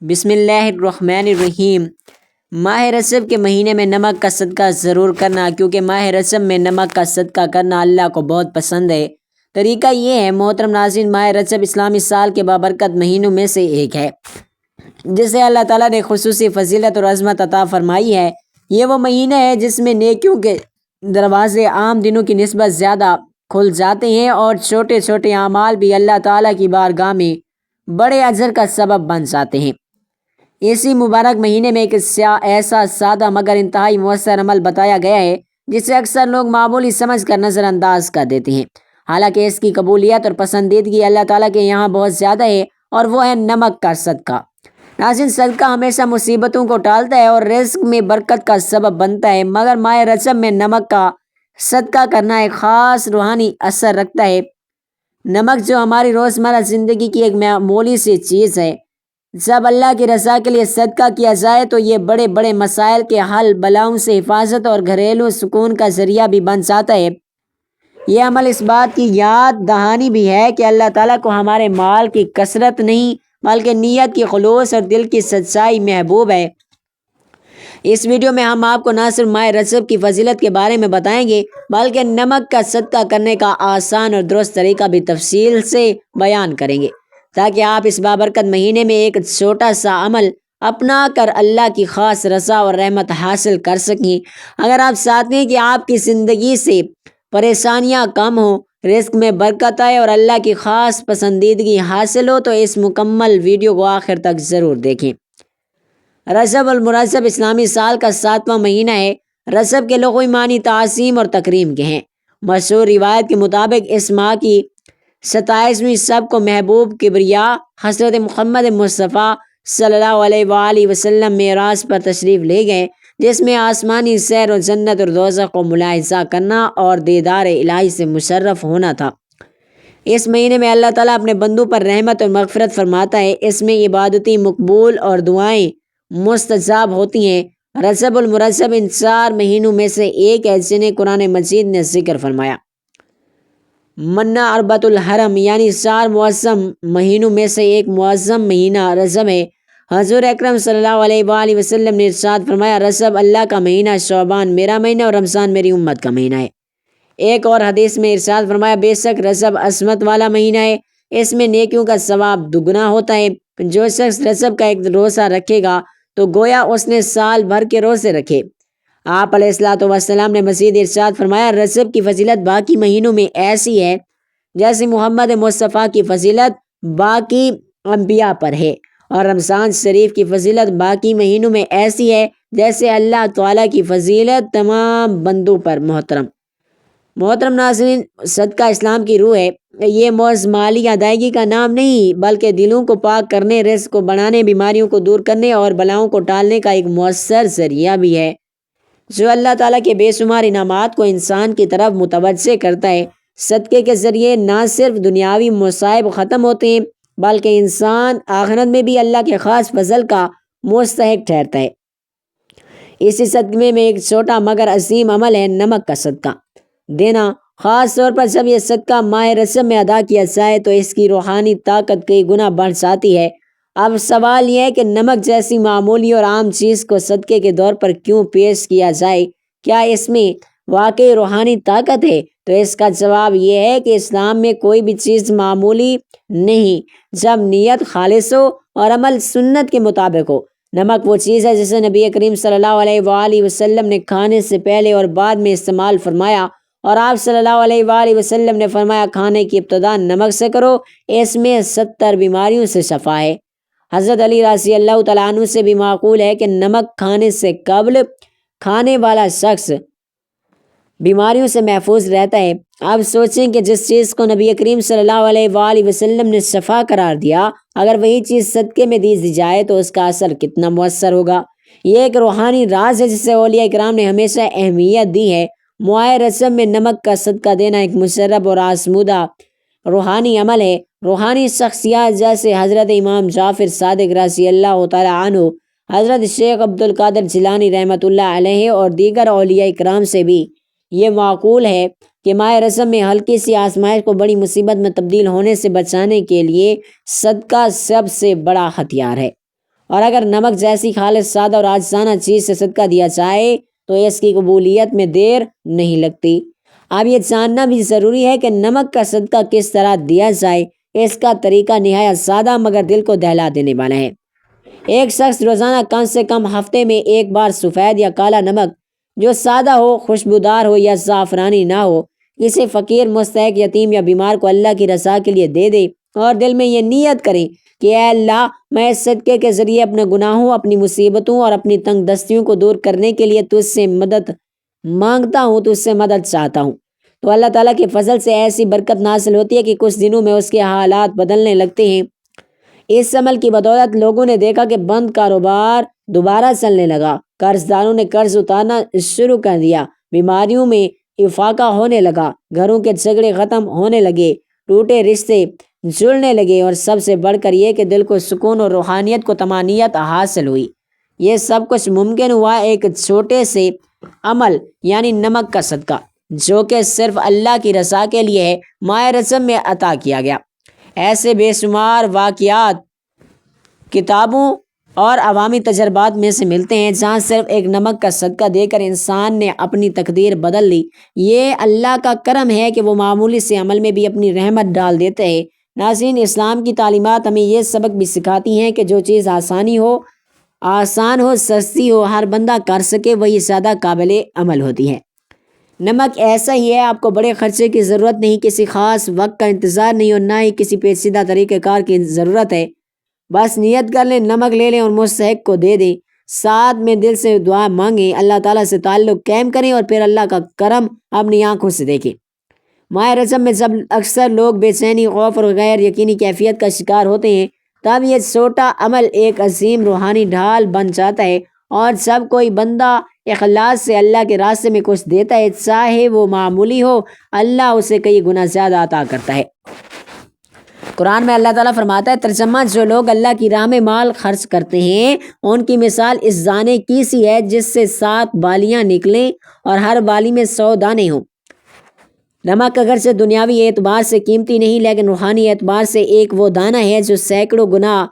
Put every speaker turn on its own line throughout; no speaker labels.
بسم اللہ الرحمن الرحیم۔ ماہ رجب کے مہینے میں نمک کا صدقہ ضرور کرنا، کیونکہ ماہ رجب میں نمک کا صدقہ کرنا اللہ کو بہت پسند ہے۔ طریقہ یہ ہے محترم ناظرین، ماہ رجب اسلامی سال کے بابرکت مہینوں میں سے ایک ہے جسے اللہ تعالیٰ نے خصوصی فضیلت اور عظمت عطا فرمائی ہے۔ یہ وہ مہینہ ہے جس میں نیکیوں کے دروازے عام دنوں کی نسبت زیادہ کھل جاتے ہیں اور چھوٹے چھوٹے اعمال بھی اللہ تعالیٰ کی بارگاہ میں بڑے اجر کا سبب بن جاتے ہیں۔ اسی مبارک مہینے میں ایک ایسا سادہ مگر انتہائی مؤثر عمل بتایا گیا ہے جسے اکثر لوگ معمولی سمجھ کر نظر انداز کر دیتے ہیں، حالانکہ اس کی قبولیت اور پسندیدگی اللہ تعالیٰ کے یہاں بہت زیادہ ہے، اور وہ ہے نمک کا صدقہ۔ ناظرین، صدقہ ہمیشہ مصیبتوں کو ٹالتا ہے اور رزق میں برکت کا سبب بنتا ہے، مگر ماہ رجب میں نمک کا صدقہ کرنا ایک خاص روحانی اثر رکھتا ہے۔ نمک جو ہماری روزمرہ زندگی کی ایک معمولی سی چیز ہے، جب اللہ کی رضا کے لیے صدقہ کیا جائے تو یہ بڑے بڑے مسائل کے حل، بلاؤں سے حفاظت اور گھریلو سکون کا ذریعہ بھی بن جاتا ہے۔ یہ عمل اس بات کی یاد دہانی بھی ہے کہ اللہ تعالیٰ کو ہمارے مال کی کثرت نہیں بلکہ نیت کی خلوص اور دل کی سچائی محبوب ہے۔ اس ویڈیو میں ہم آپ کو نہ صرف ماہ رجب کی فضیلت کے بارے میں بتائیں گے بلکہ نمک کا صدقہ کرنے کا آسان اور درست طریقہ بھی تفصیل سے بیان کریں گے، تاکہ آپ اس بابرکت مہینے میں ایک چھوٹا سا عمل اپنا کر اللہ کی خاص رضا اور رحمت حاصل کر سکیں۔ اگر آپ چاہتے ہیں کہ آپ کی زندگی سے پریشانیاں کم ہوں، رزق میں برکت آئے اور اللہ کی خاص پسندیدگی حاصل ہو، تو اس مکمل ویڈیو کو آخر تک ضرور دیکھیں۔ رجب المرجب اسلامی سال کا 7واں مہینہ ہے۔ رجب کے لغوی معنی تعظیم اور تکریم کے ہیں۔ مشہور روایت کے مطابق اس ماہ کی 27ویں سب کو محبوب کبریا حضرت محمد مصطفیٰ صلی اللہ علیہ وآلہ وسلم معراج پر تشریف لے گئے، جس میں آسمانی سیر و جنت اور دوزخ کو ملاحظہ کرنا اور دیدار الہی سے مشرف ہونا تھا۔ اس مہینے میں اللہ تعالیٰ اپنے بندوں پر رحمت اور مغفرت فرماتا ہے۔ اس میں عبادتیں مقبول اور دعائیں مستجاب ہوتی ہیں۔ رجب المرجب ان 4 مہینوں میں سے ایک ہے جنہیں قرآن مجید نے ذکر فرمایا۔ منا اربعۃ الحرم یعنی 4 معظم مہینوں میں سے ایک معظم مہینہ رجب ہے۔ حضور اکرم صلی اللہ علیہ وآلہ وسلم نے ارشاد فرمایا، رجب اللہ کا مہینہ، شعبان میرا مہینہ اور رمضان میری امت کا مہینہ ہے۔ ایک اور حدیث میں ارشاد فرمایا، بے شک رجب عظمت والا مہینہ ہے، اس میں نیکیوں کا ثواب دگنا ہوتا ہے۔ جو شخص رجب کا ایک روزہ رکھے گا تو گویا اس نے سال بھر کے روزے رکھے۔ آپ علیہ الصلوۃ والسلام نے مزید ارشاد فرمایا، رجب کی فضیلت باقی مہینوں میں ایسی ہے جیسے محمد مصطفیٰ کی فضیلت باقی انبیاء پر ہے، اور رمضان شریف کی فضیلت باقی مہینوں میں ایسی ہے جیسے اللہ تعالیٰ کی فضیلت تمام بندوں پر۔ محترم ناظرین، صدقہ اسلام کی روح ہے۔ یہ محض مالی ادائیگی کا نام نہیں بلکہ دلوں کو پاک کرنے، رزق کو بڑھانے، بیماریوں کو دور کرنے اور بلاؤں کو ٹالنے کا ایک مؤثر ذریعہ بھی ہے، جو اللہ تعالیٰ کے بے شمار انعامات کو انسان کی طرف متوجہ کرتا ہے۔ صدقے کے ذریعے نہ صرف دنیاوی مصائب ختم ہوتے ہیں بلکہ انسان آخرت میں بھی اللہ کے خاص فضل کا مستحق ٹھہرتا ہے۔ اسی صدقے میں ایک چھوٹا مگر عظیم عمل ہے نمک کا صدقہ دینا۔ خاص طور پر جب یہ صدقہ ماہ رجب میں ادا کیا جائے تو اس کی روحانی طاقت کئی گنا بڑھ جاتی ہے۔ اب سوال یہ ہے کہ نمک جیسی معمولی اور عام چیز کو صدقے کے طور پر کیوں پیش کیا جائے؟ کیا اس میں واقعی روحانی طاقت ہے؟ تو اس کا جواب یہ ہے کہ اسلام میں کوئی بھی چیز معمولی نہیں جب نیت خالص ہو اور عمل سنت کے مطابق ہو۔ نمک وہ چیز ہے جسے نبی کریم صلی اللہ علیہ وآلہ وسلم نے کھانے سے پہلے اور بعد میں استعمال فرمایا، اور آپ صلی اللہ علیہ وآلہ وسلم نے فرمایا، کھانے کی ابتدا نمک سے کرو، اس میں 70 بیماریوں سے شفا ہے۔ حضرت علی رضی اللہ تعالیٰ عنہ سے بھی معقول ہے کہ نمک کھانے سے قبل کھانے والا شخص بیماریوں سے محفوظ رہتا ہے۔ اب سوچیں کہ جس چیز کو نبی کریم صلی اللہ علیہ وآلہ وسلم نے شفا قرار دیا، اگر وہی چیز صدقے میں دی جائے تو اس کا اثر کتنا مؤثر ہوگا۔ یہ ایک روحانی راز ہے جسے اولیاء کرام نے ہمیشہ اہمیت دی ہے۔ ماہ رجب میں نمک کا صدقہ دینا ایک مشرف اور آزمودہ روحانی عمل ہے۔ روحانی شخصیات جیسے حضرت امام جعفر صادق رضی اللہ تعالیٰ عنہ، حضرت شیخ عبد القادر جیلانی رحمۃ اللہ علیہ اور دیگر اولیاء کرام سے بھی یہ معقول ہے کہ ماہ رجب میں ہلکی سی آزمائش کو بڑی مصیبت میں تبدیل ہونے سے بچانے کے لیے صدقہ سب سے بڑا ہتھیار ہے، اور اگر نمک جیسی خالص سادہ اور عاجزانہ چیز سے صدقہ دیا جائے تو اس کی قبولیت میں دیر نہیں لگتی۔ اب یہ جاننا بھی ضروری ہے کہ نمک کا صدقہ کس طرح دیا جائے۔ اس کا طریقہ نہایت سادہ مگر دل کو دہلا دینے والا ہے۔ ایک شخص روزانہ کم سے کم ہفتے میں ایک بار سفید یا کالا نمک جو سادہ ہو، خوشبودار ہو یا زعفرانی نہ ہو، کسی فقیر، مستحق، یتیم یا بیمار کو اللہ کی رضا کے لیے دے دے اور دل میں یہ نیت کریں کہ اے اللہ، میں اس صدقے کے ذریعے اپنے گناہوں، اپنی مصیبتوں اور اپنی تنگ دستیوں کو دور کرنے کے لیے تجھ سے مدد مانگتا ہوں، تجھ سے مدد چاہتا ہوں، تو اللہ تعالیٰ کے فضل سے ایسی برکت نازل ہوتی ہے کہ کچھ دنوں میں اس کے حالات بدلنے لگتے ہیں۔ اس عمل کی بدولت لوگوں نے دیکھا کہ بند کاروبار دوبارہ چلنے لگا، قرض داروں نے قرض اتارنا شروع کر دیا، بیماریوں میں افاقہ ہونے لگا، گھروں کے جھگڑے ختم ہونے لگے، ٹوٹے رشتے جڑنے لگے، اور سب سے بڑھ کر یہ کہ دل کو سکون اور روحانیت کو طمانینت حاصل ہوئی۔ یہ سب کچھ ممکن ہوا ایک چھوٹے سے عمل یعنی نمک کا صدقہ، جو کہ صرف اللہ کی رضا کے لیے ہے، ماہ رجب میں عطا کیا گیا۔ ایسے بے شمار واقعات کتابوں اور عوامی تجربات میں سے ملتے ہیں جہاں صرف ایک نمک کا صدقہ دے کر انسان نے اپنی تقدیر بدل لی۔ یہ اللہ کا کرم ہے کہ وہ معمولی سے عمل میں بھی اپنی رحمت ڈال دیتے ہیں۔ ناظرین، اسلام کی تعلیمات ہمیں یہ سبق بھی سکھاتی ہیں کہ جو چیز آسان ہو، سستی ہو، ہر بندہ کر سکے، وہی زیادہ قابل عمل ہوتی ہے۔ نمک ایسا ہی ہے، آپ کو بڑے خرچے کی ضرورت نہیں، کسی خاص وقت کا انتظار نہیں، اور نہ ہی کسی پیچیدہ طریقہ کار کی ضرورت ہے۔ بس نیت کر لیں، نمک لے لیں اور مستحق کو دے دیں، ساتھ میں دل سے دعا مانگیں، اللہ تعالیٰ سے تعلق قائم کریں اور پھر اللہ کا کرم اپنی آنکھوں سے دیکھیں۔ ماہ رجب میں جب اکثر لوگ بے چینی، خوف اور غیر یقینی کیفیت کا شکار ہوتے ہیں، تب یہ چھوٹا عمل ایک عظیم روحانی ڈھال بن جاتا ہے، اور جب کوئی بندہ اخلاص سے اللہ کے راستے میں کچھ دیتا ہے، چاہے وہ معمولی ہو، اللہ اسے کئی گنا زیادہ عطا کرتا ہے۔ قرآن میں اللہ تعالیٰ فرماتا ہے، ترجمہ: جو لوگ اللہ کی راہ میں مال خرچ کرتے ہیں ان کی مثال اس دانے کی سی ہے جس سے 7 بالیاں نکلیں اور ہر بالی میں 100 دانے ہوں۔ نمک اگرچہ دنیاوی اعتبار سے قیمتی نہیں، لیکن روحانی اعتبار سے ایک وہ دانہ ہے جو سینکڑوں گنا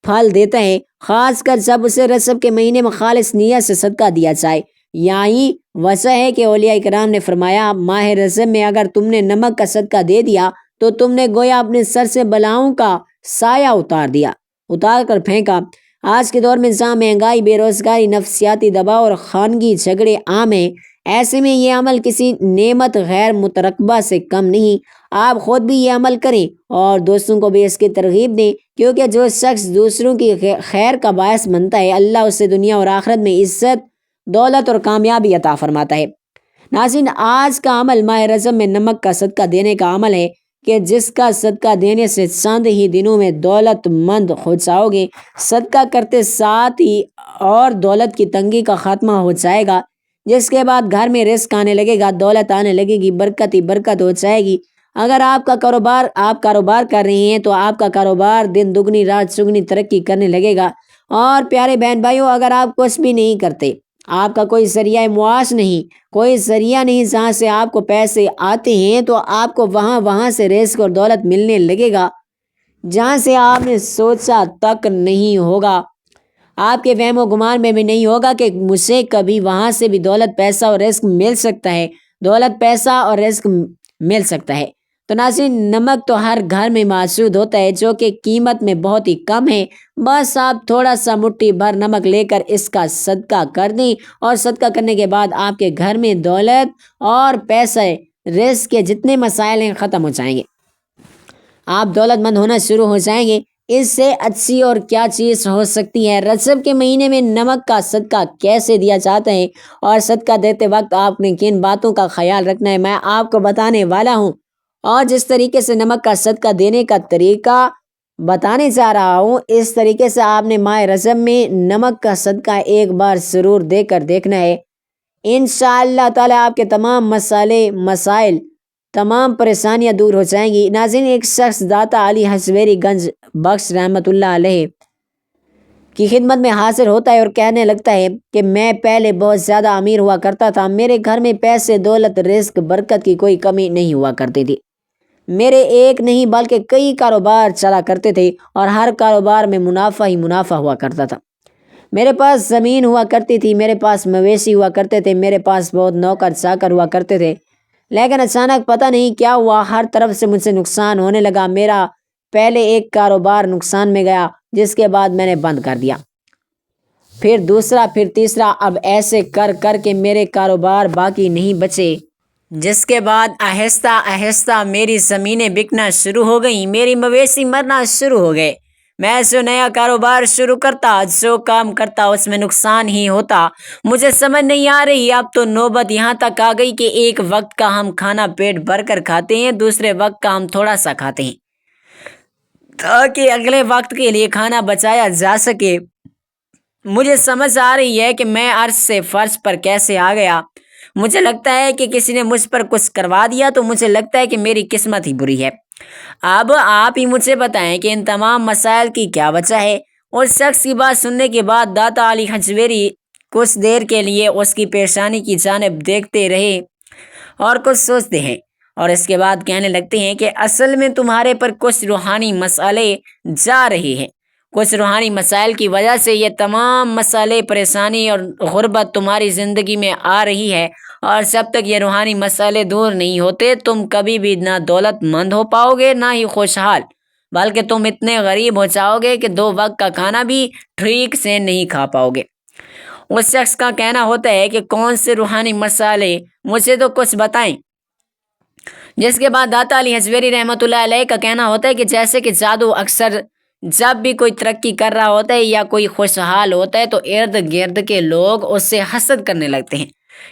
پھل دیتا ہے، خاص کر جب اسے رجب کے مہینے میں خالص نیت سے صدقہ دیا جائے۔ یہی وجہ ہے کہ اولیاء کرام نے فرمایا، ماہ رجب میں اگر تم نے نمک کا صدقہ دے دیا تو تم نے گویا اپنے سر سے بلاؤں کا سایہ اتار کر پھینکا۔ آج کے دور میں جہاں مہنگائی، بے روزگاری، نفسیاتی دباؤ اور خانگی جھگڑے عام ہیں، ایسے میں یہ عمل کسی نعمت غیر مترقبہ سے کم نہیں۔ آپ خود بھی یہ عمل کریں اور دوستوں کو بھی اس کی ترغیب دیں، کیونکہ جو شخص دوسروں کی خیر کا باعث بنتا ہے، اللہ اسے دنیا اور آخرت میں عزت، دولت اور کامیابی عطا فرماتا ہے۔ ناظرین، آج کا عمل ماہ رجب میں نمک کا صدقہ دینے کا عمل ہے کہ جس کا صدقہ دینے سے چند ہی دنوں میں دولت مند ہو جاؤ گے۔ صدقہ کرتے ساتھ ہی اور دولت کی تنگی کا خاتمہ ہو جائے گا، جس کے بعد گھر میں رزق آنے لگے گا، دولت آنے لگے گی، برکت ہی برکت ہو جائے گی۔ اگر آپ کاروبار کر رہے ہیں تو آپ کا کاروبار دن دگنی رات چگنی ترقی کرنے لگے گا۔ اور پیارے بہن بھائیوں، اگر آپ کچھ بھی نہیں کرتے، آپ کا کوئی ذریعہ معاش نہیں، کوئی ذریعہ نہیں جہاں سے آپ کو پیسے آتے ہیں، تو آپ کو وہاں سے رزق اور دولت ملنے لگے گا جہاں سے آپ نے سوچا تک نہیں ہوگا۔ آپ کے وہم و گمان میں بھی نہیں ہوگا کہ مجھے کبھی وہاں سے بھی دولت، پیسہ اور رزق مل سکتا ہے، دولت، پیسہ اور رزق مل سکتا ہے۔ تو ناظرین، نمک تو ہر گھر میں موجود ہوتا ہے، جو کہ قیمت میں بہت ہی کم ہے۔ بس آپ تھوڑا سا مٹھی بھر نمک لے کر اس کا صدقہ کر دیں، اور صدقہ کرنے کے بعد آپ کے گھر میں دولت اور پیسے، رزق کے جتنے مسائل ہیں ختم ہو جائیں گے، آپ دولت مند ہونا شروع ہو جائیں گے۔ اس سے اچھی اور کیا چیز ہو سکتی ہے؟ رجب کے مہینے میں نمک کا صدقہ کیسے دیا جاتا ہے اور صدقہ دیتے وقت آپ نے کن باتوں کا خیال رکھنا ہے، میں آپ کو بتانے والا ہوں۔ اور جس طریقے سے نمک کا صدقہ دینے کا طریقہ بتانے جا رہا ہوں، اس طریقے سے آپ نے ماہ رجب میں نمک کا صدقہ ایک بار ضرور دے کر دیکھنا ہے۔ انشاءاللہ تعالی آپ کے تمام مسائل، تمام پریشانیاں دور ہو جائیں گی۔ ناظرین، ایک شخص داتا علی حسویری گنج بخش رحمۃ اللہ علیہ کی خدمت میں حاضر ہوتا ہے اور کہنے لگتا ہے کہ میں پہلے بہت زیادہ امیر ہوا کرتا تھا، میرے گھر میں پیسے، دولت، رزق، برکت کی کوئی کمی نہیں ہوا کرتی تھی، میرے ایک نہیں بلکہ کئی کاروبار چلا کرتے تھے اور ہر کاروبار میں منافع ہی منافع ہوا کرتا تھا۔ میرے پاس زمین ہوا کرتی تھی، میرے پاس مویشی ہوا کرتے تھے، میرے پاس بہت نوکر چاکر ہوا کرتے تھے، لیکن اچانک پتہ نہیں کیا ہوا، ہر طرف سے مجھ سے نقصان ہونے لگا۔ میرا پہلے ایک کاروبار نقصان میں گیا، جس کے بعد میں نے بند کر دیا، پھر دوسرا، پھر تیسرا، اب ایسے کر کر کے میرے کاروبار باقی نہیں بچے، جس کے بعد آہستہ آہستہ میری زمینیں بکنا شروع ہو گئیں، میری مویشی مرنا شروع ہو گئے۔ میں جو نیا کاروبار شروع کرتا، جو کام کرتا، اس میں نقصان ہی ہوتا۔ مجھے سمجھ نہیں آ رہی، اب تو نوبت یہاں تک آ گئی کہ ایک وقت کا ہم کھانا پیٹ بھر کر کھاتے ہیں، دوسرے وقت کا ہم تھوڑا سا کھاتے ہیں تاکہ اگلے وقت کے لیے کھانا بچایا جا سکے۔ مجھے سمجھ آ رہی ہے کہ میں عرش سے فرش پر کیسے آ گیا۔ مجھے لگتا ہے کہ کسی نے مجھ پر کچھ کروا دیا، تو مجھے لگتا ہے کہ میری قسمت ہی بری ہے۔ اب آپ ہی مجھے بتائیں کہ ان تمام مسائل کی کیا وجہ ہے؟ اس شخص کی بات سننے کے بعد داتا علی حجویری کچھ دیر کے لیے اس کی پیشانی کی جانب دیکھتے رہے اور کچھ سوچتے ہیں، اور اس کے بعد کہنے لگتے ہیں کہ اصل میں تمہارے پر کچھ روحانی مسئلے جا رہے ہیں، کچھ روحانی مسائل کی وجہ سے یہ تمام مسئلے، پریشانی اور غربت تمہاری زندگی میں آ رہی ہے، اور جب تک یہ روحانی مسئلے دور نہیں ہوتے تم کبھی بھی نہ دولت مند ہو پاؤ گے نہ ہی خوشحال، بلکہ تم اتنے غریب ہو جاؤ گے کہ 2 وقت کا کھانا بھی ٹھیک سے نہیں کھا پاؤ گے۔ اس شخص کا کہنا ہوتا ہے کہ کون سے روحانی مسئلے، مجھے تو کچھ بتائیں۔ جس کے بعد داتا علی حجویری رحمۃ اللہ علیہ کا کہنا ہوتا ہے کہ جیسے کہ جادو اکثر جب بھی کوئی ترقی کر رہا ہوتا ہے یا کوئی خوشحال ہوتا ہے تو ارد گرد کے لوگ اس سے حسد کرنے لگتے ہیں،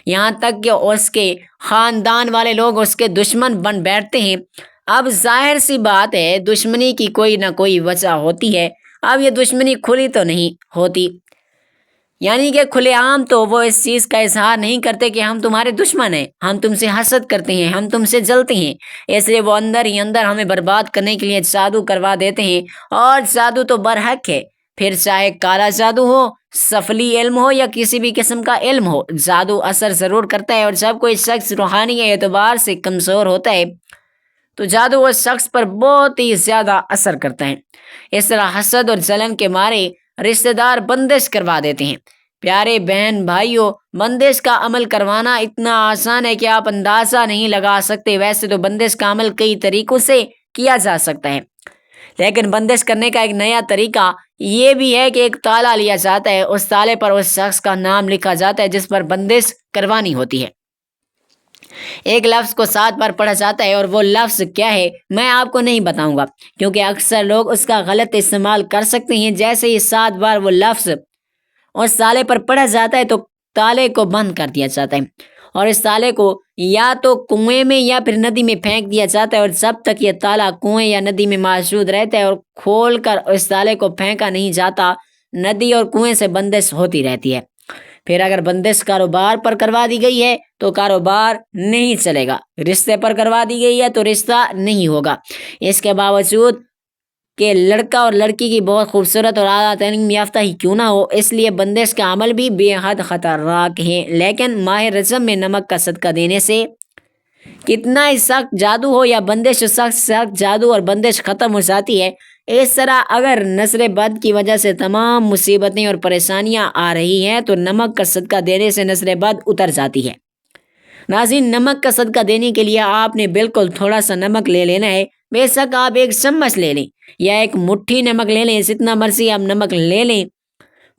یہاں تک کہ اس کے خاندان والے لوگ اس کے دشمن بن بیٹھتے ہیں۔ اب ظاہر سی بات ہے، دشمنی کی کوئی نہ کوئی وجہ ہوتی ہے۔ اب یہ دشمنی کھلی تو نہیں ہوتی، یعنی کہ کھلے عام تو وہ اس چیز کا اظہار نہیں کرتے کہ ہم تمہارے دشمن ہیں، ہم تم سے حسد کرتے ہیں، ہم تم سے جلتے ہیں، اس لیے وہ اندر ہی اندر ہمیں برباد کرنے کے لیے جادو کروا دیتے ہیں، اور جادو تو برحق ہے، پھر چاہے کالا جادو ہو، سفلی علم ہو یا کسی بھی قسم کا علم ہو، جادو اثر ضرور کرتا ہے، اور جب کوئی شخص روحانی اعتبار سے کمزور ہوتا ہے تو جادو اس شخص پر بہت ہی زیادہ اثر کرتا ہے۔ اس طرح حسد اور جلن کے مارے رشتہ دار بندش کروا دیتے ہیں۔ پیارے بہن بھائیوں، بندش کا عمل کروانا اتنا آسان ہے کہ آپ اندازہ نہیں لگا سکتے۔ ویسے تو بندش کا عمل کئی طریقوں سے کیا جا سکتا ہے، لیکن بندش کرنے کا ایک نیا طریقہ یہ بھی ہے کہ ایک تالا لیا جاتا ہے، اس تالے پر اس شخص کا نام لکھا جاتا ہے جس پر بندش کروانی ہوتی ہے، ایک لفظ کو 7 بار پڑھا جاتا ہے، اور وہ لفظ کیا ہے میں آپ کو نہیں بتاؤں گا کیونکہ اکثر لوگ اس کا غلط استعمال کر سکتے ہیں۔ جیسے ہی 7 بار وہ لفظ اس تالے پر پڑھا جاتا ہے تو تالے کو بند کر دیا جاتا ہے، اور اس تالے کو یا تو کنویں میں یا پھر ندی میں پھینک دیا جاتا ہے، اور جب تک یہ تالا کنویں یا ندی میں موجود رہتا ہے اور کھول کر اس تالے کو پھینکا نہیں جاتا، ندی اور کنویں سے بندش ہوتی رہتی ہے۔ پھر اگر بندش کاروبار پر کروا دی گئی ہے تو کاروبار نہیں چلے گا، رشتے پر کروا دی گئی ہے تو رشتہ نہیں ہوگا۔ اس کے باوجود کہ لڑکا اور لڑکی کی بہت خوبصورت اور اعلیٰ تعلیم یافتہ ہی کیوں نہ ہو، اس لیے بندش کا عمل بھی بے حد خطرناک ہے، لیکن ماہ رجب میں نمک کا صدقہ دینے سے کتنا ہی سخت جادو ہو یا بندش، سخت جادو اور بندش ختم ہو جاتی ہے۔ اس طرح اگر نظر بد کی وجہ سے تمام مصیبتیں اور پریشانیاں آ رہی ہیں تو نمک کا صدقہ دینے سے نظر بد اتر جاتی ہے۔ ناظرین، نمک کا صدقہ دینے کے لیے آپ نے بالکل تھوڑا سا نمک لے لینا ہے، بے شک آپ 1 چمچ لے لیں یا 1 مٹھی نمک لے لیں، جتنا مرضی آپ نمک لے لیں،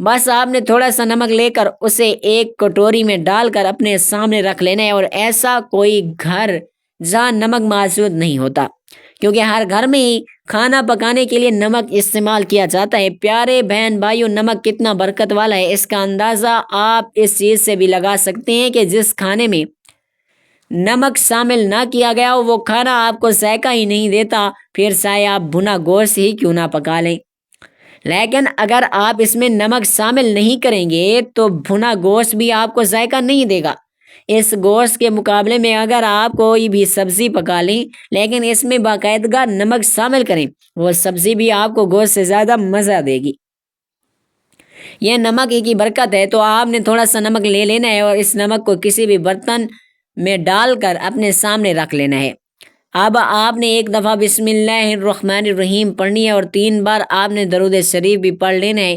بس آپ نے تھوڑا سا نمک لے کر اسے ایک کٹوری میں ڈال کر اپنے سامنے رکھ لینا ہے، اور ایسا کوئی گھر جہاں نمک موجود نہیں ہوتا، کیونکہ ہر گھر میں ہی کھانا پکانے کے لیے نمک استعمال کیا جاتا ہے۔ پیارے بہن بھائیوں، نمک کتنا برکت والا ہے، اس کا اندازہ آپ اس چیز سے بھی لگا سکتے ہیں کہ جس کھانے میں نمک شامل نہ کیا گیا ہو وہ کھانا آپ کو ذائقہ ہی نہیں دیتا، پھر چاہے آپ بھنا گوشت ہی کیوں نہ پکا لیں۔ لیکن اگر آپ اس میں نمک شامل نہیں کریں گے تو بھنا گوشت بھی آپ کو ذائقہ نہیں دے گا۔ اس گوشت کے مقابلے میں اگر آپ کوئی بھی سبزی پکا لیں لیکن اس میں باقاعدہ نمک شامل کریں، وہ سبزی بھی آپ کو گوشت سے زیادہ مزہ دے گی۔ یہ نمک ہی کی برکت ہے، تو آپ نے تھوڑا سا نمک لے لینا ہے اور اس نمک کو کسی بھی برتن میں ڈال کر اپنے سامنے رکھ لینا ہے۔ اب آپ نے 1 دفعہ بسم اللہ الرحمن الرحیم پڑھنی ہے، اور 3 بار آپ نے درود شریف بھی پڑھ لینا ہے۔